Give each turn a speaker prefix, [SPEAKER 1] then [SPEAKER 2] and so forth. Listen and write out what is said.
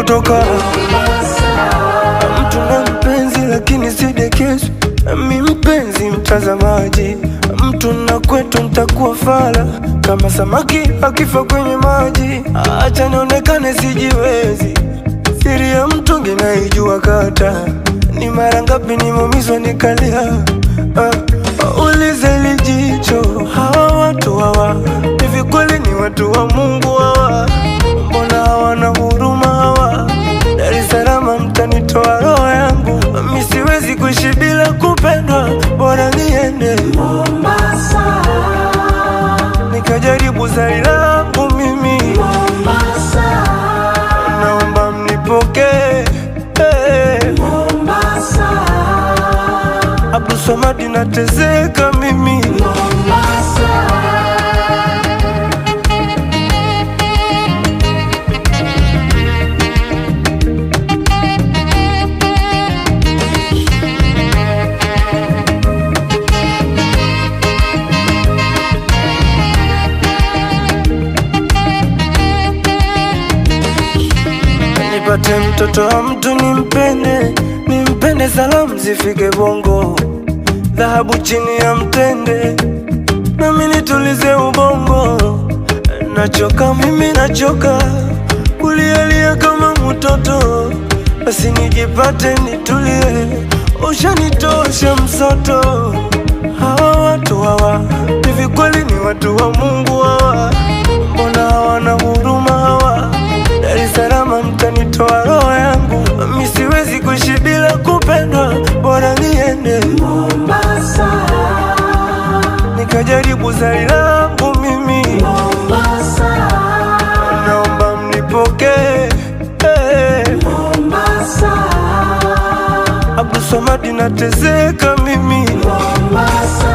[SPEAKER 1] kutoka mtu na mpenzi lakini sidekesu. Mi mpenzi mtazamaji, mtu na kwetu ntakuwa fala kama samaki akifa kwenye maji. Acha nionekane sijiwezi, siri ya mtungi naijua kata. Ni mara ngapi nimeumizwa nikalia. Ulize lijicho, hawa watu hawa hivi kweli ni watu wa Mungu hawa? Mbona hawana huruma hawa? Dar es Salaam mtanitoa roho yangu, mi siwezi kuishi bila kupendwa, bora niende Mombasa nikajaribu zari langu mimi Mombasa. Naomba mnipokee Mombasa. Abdul Samad nateseka mimi Mombasa. Nipate mtoto wa mtu nimpende, salamu zifike Bongo, dhahabu chini ya mtende, nami nitulize ubongo. Nachoka mimi nachoka kulialia kama mtoto, basi nijipate nitulie, ushanitosha msoto. Hawa watu hawa hivi kweli ni watu wa Mungu hawa? Mbona hawana huruma hawa? Dar es Salaam mtanitoa roho yangu, mi siwezi kuishi bila kupendwa, bora niende Mombasa nikajaribu zari langu mimi Mombasa. Naomba mnipokee Mombasa. Abdul Samad nateseka mimi Mombasa.